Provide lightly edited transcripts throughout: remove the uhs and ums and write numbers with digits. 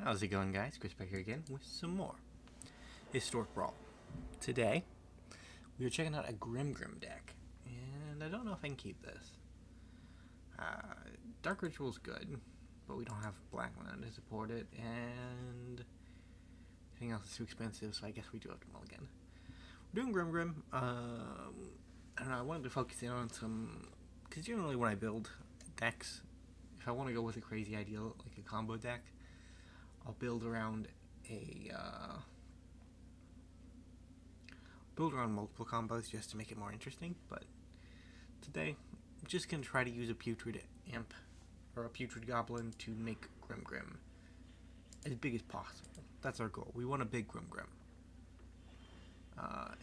How's it going, guys? Chris back here again with some more Historic Brawl. Today, we are checking out a Grimgrin deck, and I don't know if I can keep this. Dark Ritual's good, but we don't have black mana to support it, and anything else is too expensive, so I guess we do have to mulligan. We're doing Grimgrin. I don't know, I wanted to focus in on some, because generally when I build decks, if I want to go with a crazy idea, like a combo deck, I'll build around multiple combos just to make it more interesting. But today, I'm just gonna try to use a Putrid Imp or a Putrid Goblin to make Grimgrin as big as possible. That's our goal. We want a big Grimgrin,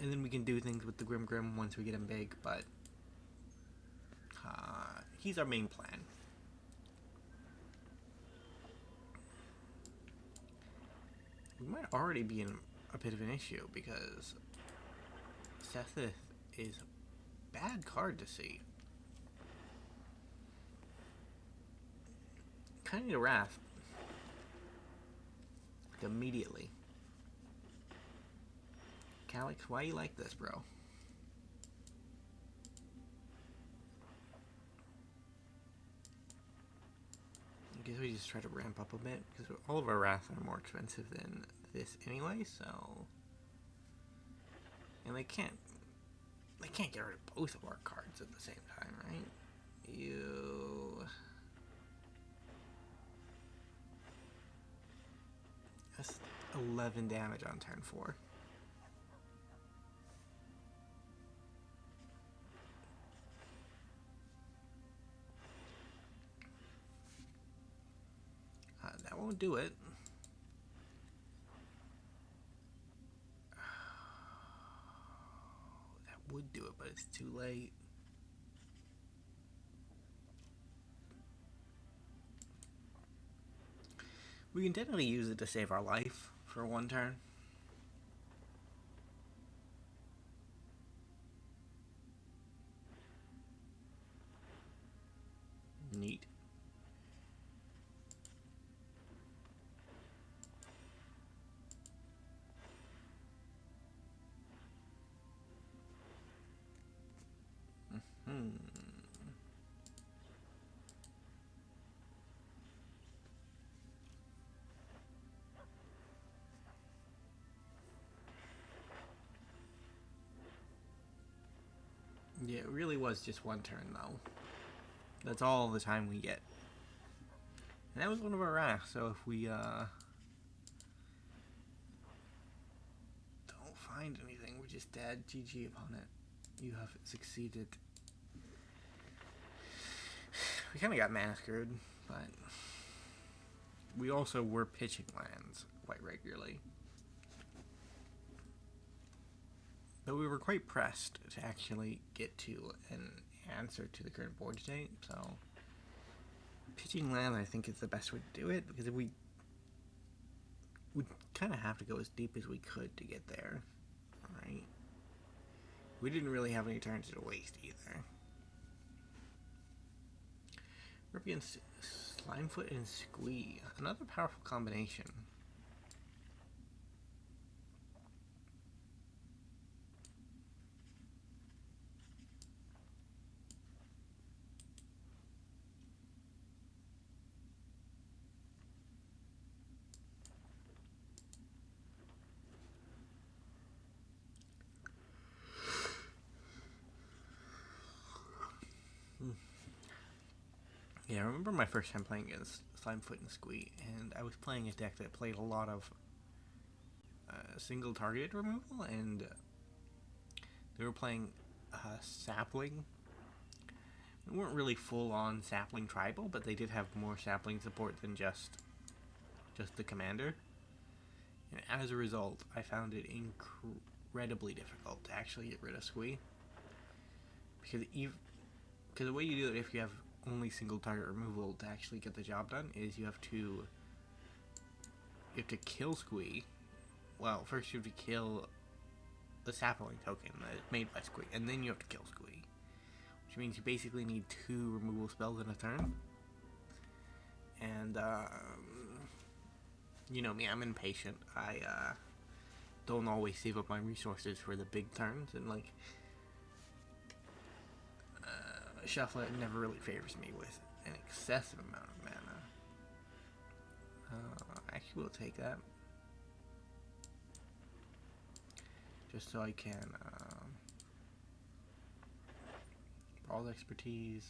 and then we can do things with the Grimgrin once we get him big. But he's our main plan. We might already be in a bit of an issue because Sethith is a bad card to see. Kind of need a Wrath. Like immediately. Calyx, why you like this, bro? I guess we just try to ramp up a bit, because all of our Wraths are more expensive than this anyway, so... And they can't get rid of both of our cards at the same time, right? That's 11 damage on turn 4. That won't do it. That would do it, but it's too late. We can definitely use it to save our life for one turn. Neat. Yeah, it really was just one turn, though. That's all the time we get. And that was one of our Wraths, so if we, don't find anything, we're just dead. GG upon it. You have succeeded. We kind of got massacred, but we also were pitching lands quite regularly. But we were quite pressed to actually get to an answer to the current board state, so pitching land I think is the best way to do it, because if we kind of have to go as deep as we could to get there, right? We didn't really have any turns to waste either. We're up against Slimefoot and Squee, another powerful combination. Yeah, I remember my first time playing against Slimefoot and Squee, and I was playing a deck that played a lot of single targeted removal, and they were playing Sapling. They weren't really full-on Sapling tribal, but they did have more Sapling support than just the commander. And as a result, I found it incredibly difficult to actually get rid of Squee. Because the way you do it, if you have only single target removal to actually get the job done, is you have to kill Squee. Well, first you have to kill the sapling token that is made by Squee, and then you have to kill Squee, which means you basically need 2 removal spells in a turn. And You know me, I'm impatient. I don't always save up my resources for the big turns, and like shuffle never really favors me with an excessive amount of mana. Actually, we'll take that just so I can Brawl expertise.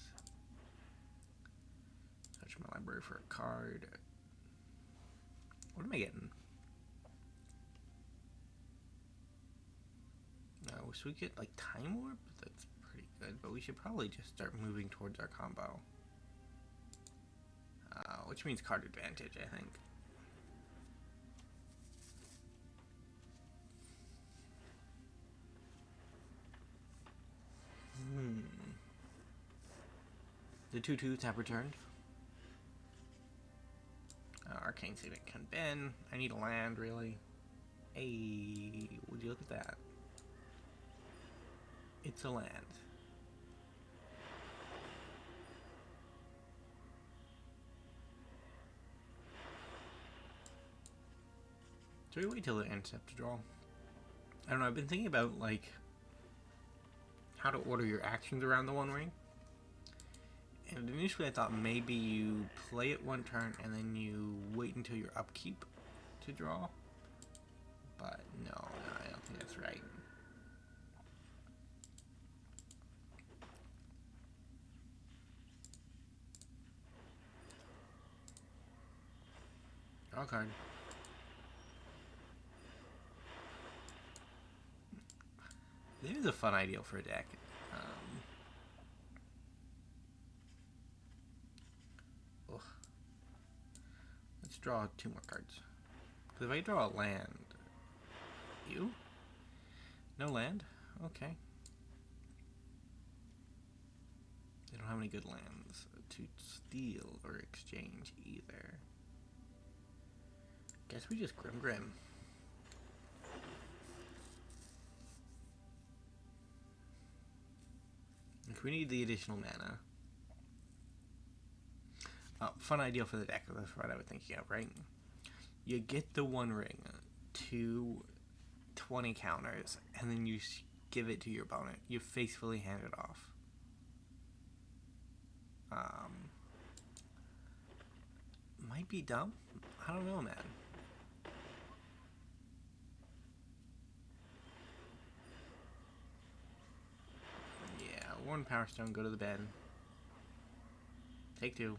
Search my library for a card. What am I getting? So we get like Time Warp? That's pretty good, but we should probably just start moving towards our combo. Which means card advantage, I think. The 2/2s have returned. Arcane Signet can bend. I need a land, really. Hey, would you look at that? It's a land. So we wait till the end step to draw. I don't know, I've been thinking about, like, how to order your actions around the One Ring. And initially I thought maybe you play it one turn and then you wait until your upkeep to draw. But no, I don't think that's right. Draw a card. There's a fun idea for a deck. Let's draw 2 more cards. Because if I draw a land... You? No land? Okay. They don't have any good lands to steal or exchange either. Guess we just Grimgrin. If we need the additional mana. Fun idea for the deck. That's what I was thinking of, right? You get the One Ring to 20 counters, and then you give it to your opponent. You faithfully hand it off. Might be dumb. I don't know, man. Yeah, Worn Powerstone, go to the bed. Take 2.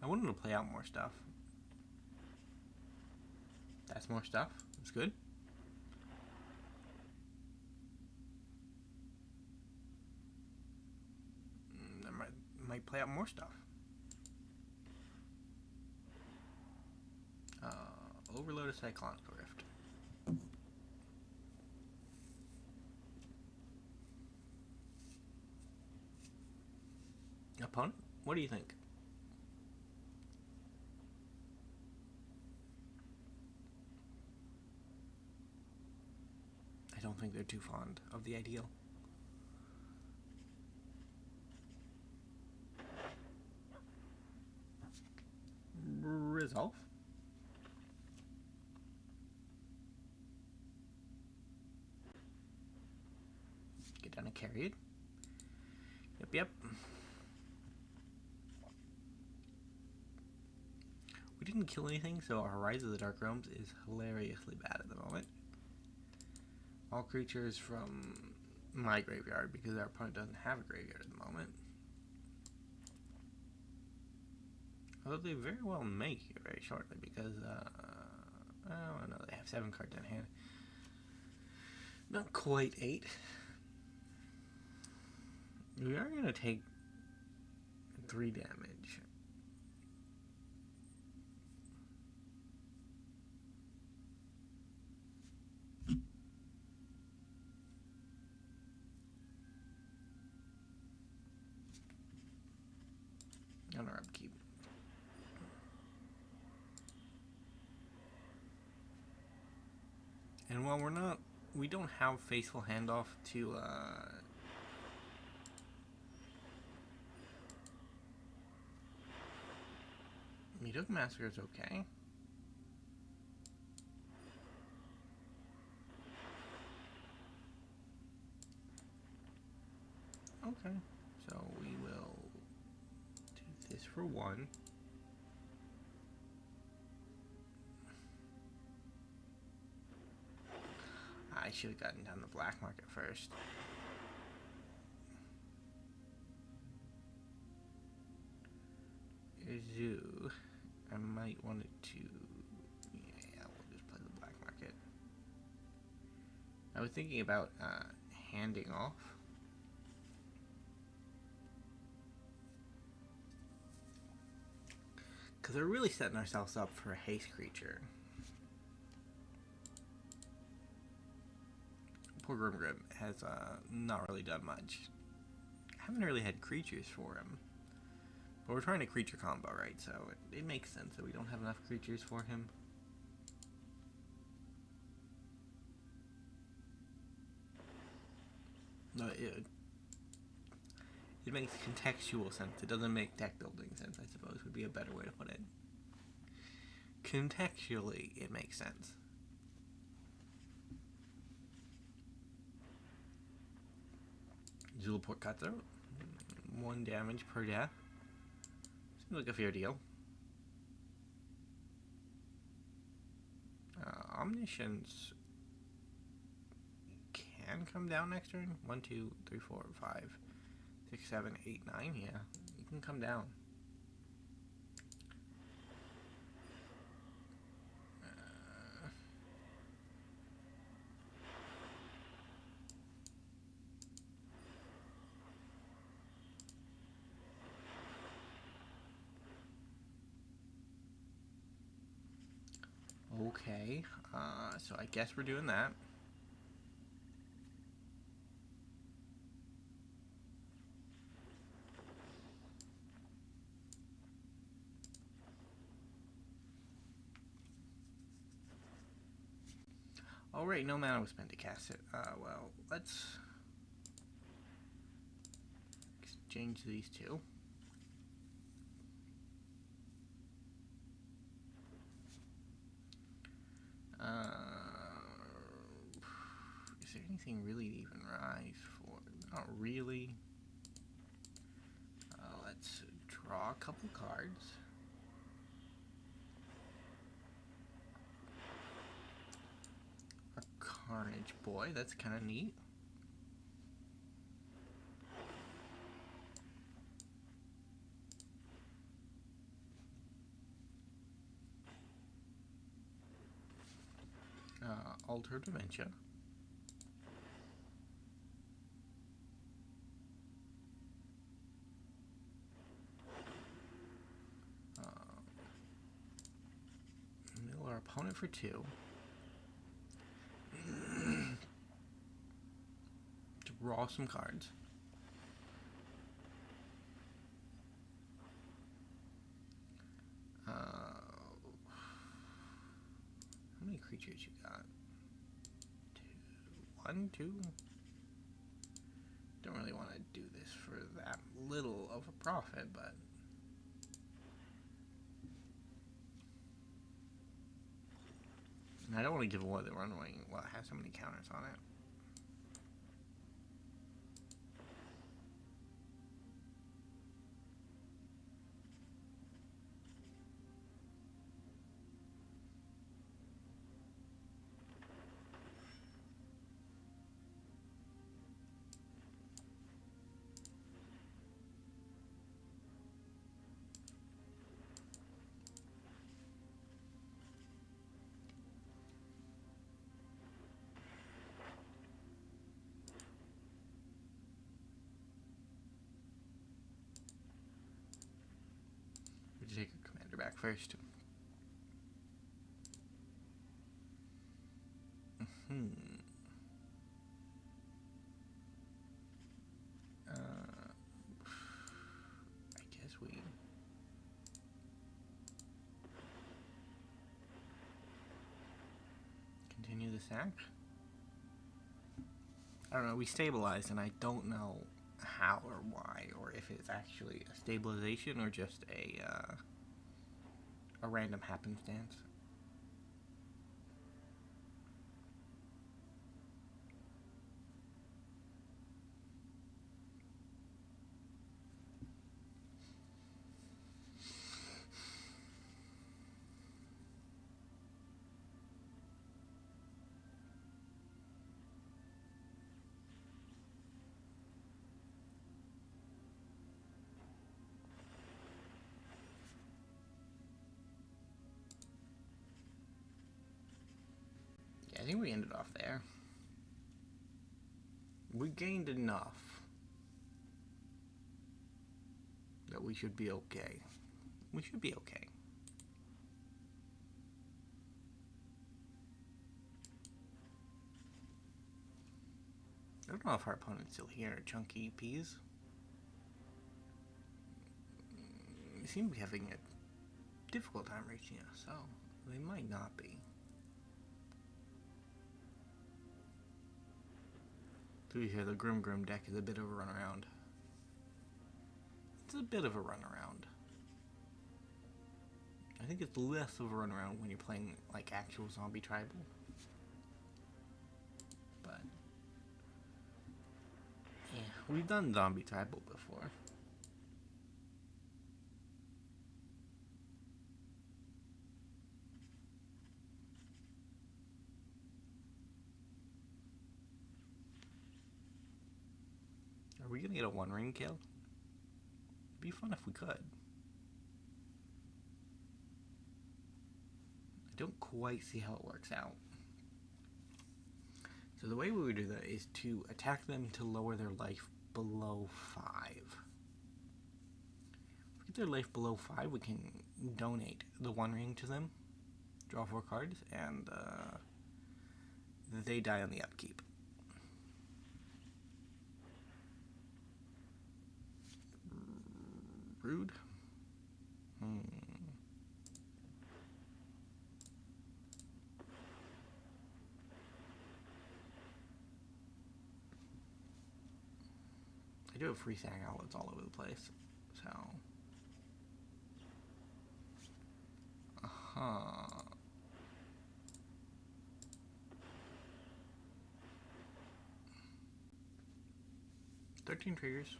I wanted to play out more stuff. That's more stuff. That's good. I might play out more stuff. Overload a Cyclonic Rift. Opponent? What do you think? I don't think they're too fond of the ideal. Resolve. Get down a carried. Yep. We didn't kill anything, so our Rise of the Dark Realms is hilariously bad at the moment. All creatures from my graveyard, because our opponent doesn't have a graveyard at the moment. Although they very well may here very shortly, because, oh no, they have 7 cards in hand. Not quite 8. We are going to take 3 damage. On our upkeep. And while we don't have Fateful Handoff to Meathook Massacre is okay. Okay, so we will do this for one. I should have gotten down the black market first. Zoo. I might want to... Yeah, we'll just play the black market. I was thinking about handing off. Because we're really setting ourselves up for a haste creature. Poor Grimgrin has not really done much. I haven't really had creatures for him. But we're trying to creature combo, right? So it makes sense that we don't have enough creatures for him. No, it makes contextual sense. It doesn't make deck building sense, I suppose, would be a better way to put it. Contextually, it makes sense. Zulaport Cutthroat. 1 damage per death. Seems like a fair deal. Omniscience can come down next turn. 1, 2, 3, 4, 5, 6, 7, 8, 9. Yeah, you can come down. Okay, so I guess we're doing that. Oh, right, no mana was spent to cast it. Well, let's exchange these two. Is there anything really to even rise for? Not really. Let's draw a couple cards. A Carnage Boy, that's kind of neat. Alter Dementia. Mill our opponent for 2. Draw some cards. How many creatures you got? 1, 2. Don't really want to do this for that little of a profit, but and I don't want to give away the runway. Well, it has so many counters on it. Take a commander back first. I guess we continue the sack. I don't know, we stabilized and I don't know how or why, or if it's actually a stabilization or just a a random happenstance. I think we ended off there. We gained enough that we should be okay. We should be okay. I don't know if our opponent's still here. Chunky peas. They seem to be having a difficult time reaching us, so they might not be. To be fair, the Grimgrin deck is a bit of a runaround. It's a bit of a runaround. I think it's less of a runaround when you're playing like actual zombie tribal. But yeah, we've done zombie tribal before. Are we gonna get a one ring kill? It'd be fun if we could. I don't quite see how it works out. So the way we would do that is to attack them to lower their life below 5. If we get their life below 5, we can donate the one ring to them, draw 4 cards, and they die on the upkeep. Rude. I do have free sag outlets all over the place, so. 13 triggers.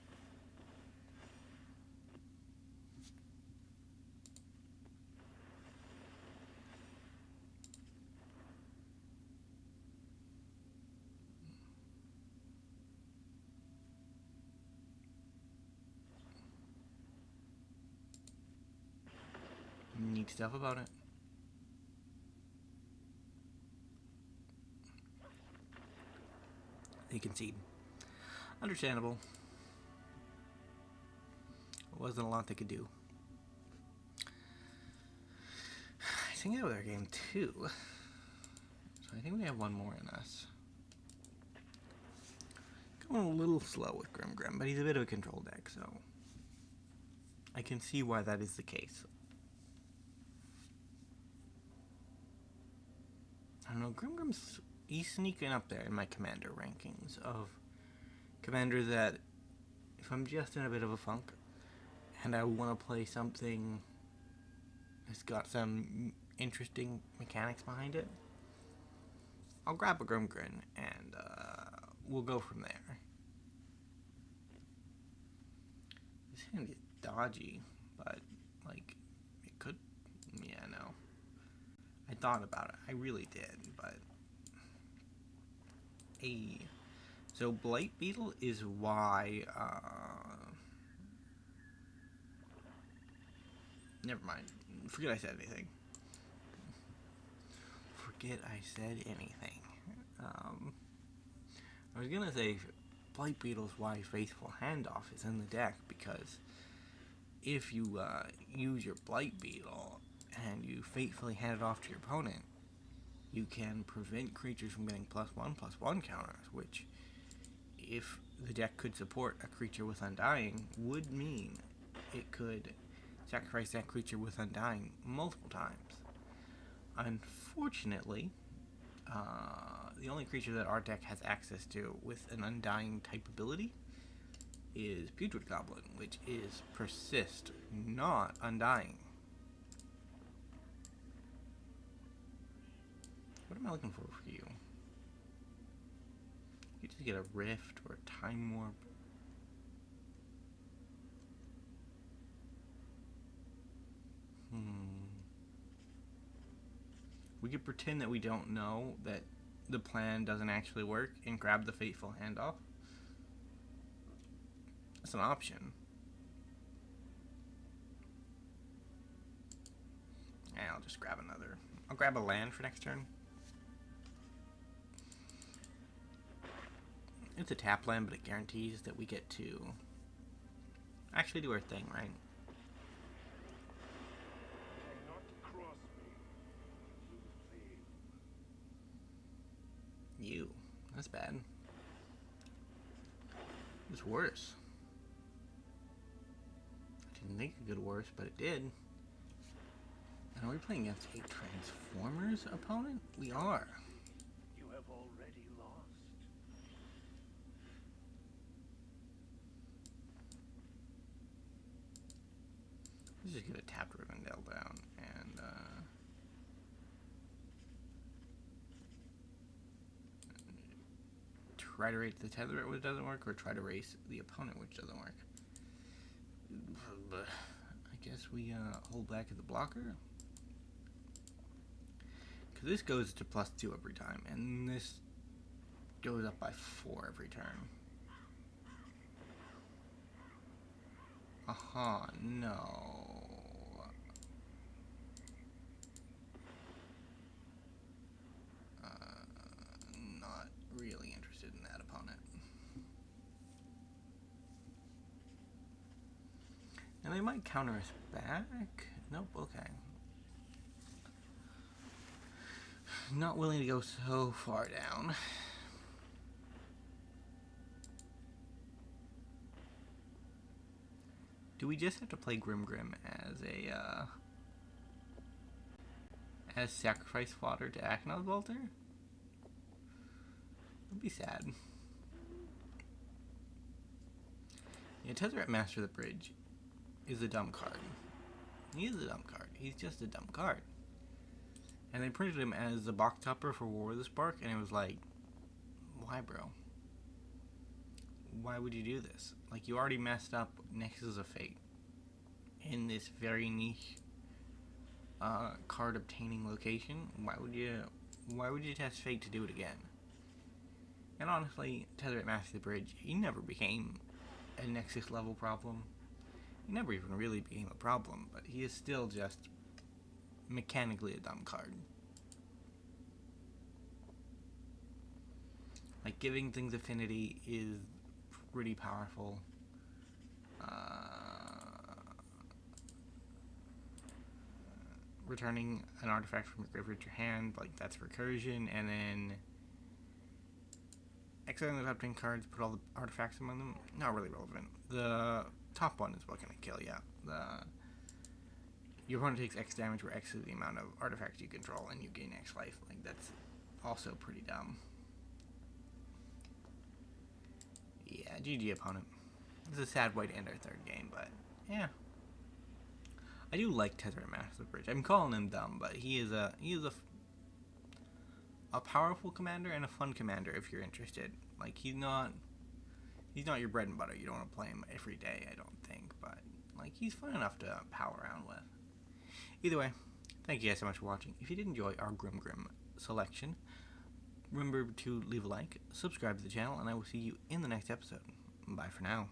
Neat stuff about it. They concede. Understandable. It wasn't a lot they could do. I think that was our game 2. So I think we have one more in us. Going a little slow with Grimgrin, but he's a bit of a control deck, so I can see why that is the case. I don't know, Grimgrim's, he's sneaking up there in my commander rankings of commanders that, if I'm just in a bit of a funk and I want to play something that's got some interesting mechanics behind it, I'll grab a Grimgrin and we'll go from there. This hand is dodgy, but like it could, yeah, no. I thought about it, I really did, but so Blightbeetle is why never mind. Forget I said anything. I was gonna say Blightbeetle's why Faithful Handoff is in the deck, because if you use your Blightbeetle and you faithfully hand it off to your opponent, you can prevent creatures from getting +1/+1 counters, which, if the deck could support a creature with Undying, would mean it could sacrifice that creature with Undying multiple times. Unfortunately, the only creature that our deck has access to with an Undying type ability is Putrid Goblin, which is Persist, not Undying. What am I looking for you? You just get a rift or a time warp. We could pretend that we don't know that the plan doesn't actually work and grab the Fateful Handoff. That's an option. And I'll just grab another. I'll grab a land for next turn. It's a tap land, but it guarantees that we get to actually do our thing, right? You. That's bad. It's worse. I didn't think it could worse, but it did. And are we playing against a Transformers opponent? We are. You have already lost. Let's just get a tapped Rivendell down and try to race the Tether which doesn't work, or try to race the opponent which doesn't work. But I guess we hold back at the blocker. Because this goes to +2 every time, and this goes up by 4 every turn. Aha, no. Not really interested in that opponent. And they might counter us back. Nope, okay. Not willing to go so far down. Do we just have to play Grimgrin as sacrifice fodder to Aknod's Altar? That'd be sad. Yeah, Tezzeret Master of the Bridge is a dumb card. He is a dumb card. He's just a dumb card. And they printed him as the box topper for War of the Spark, and it was like, why, bro? Why would you do this? Like, you already messed up Nexus of Fate in this very niche card obtaining location. Why would you test Fate to do it again? And honestly, Tezzeret Master of the Bridge, he never became a Nexus level problem. He never even really became a problem, but he is still just mechanically a dumb card. Like, giving things affinity is pretty powerful. Returning an artifact from your graveyard to your hand, like, that's recursion, and then exiling the top 10 cards, put all the artifacts among them. Not really relevant. The top one is what's gonna kill you. Your opponent takes X damage, where X is the amount of artifacts you control, and you gain X life. Like, that's also pretty dumb. Yeah, GG opponent. It's a sad way to end our third game, but yeah. I do like Tezzeret Master of the Bridge. I'm calling him dumb, but he is a powerful commander and a fun commander if you're interested. Like, he's not your bread and butter. You don't want to play him every day, I don't think, but like, he's fun enough to pal around with. Either way, thank you guys so much for watching. If you did enjoy our Grimgrin selection, remember to leave a like, subscribe to the channel, and I will see you in the next episode. Bye for now.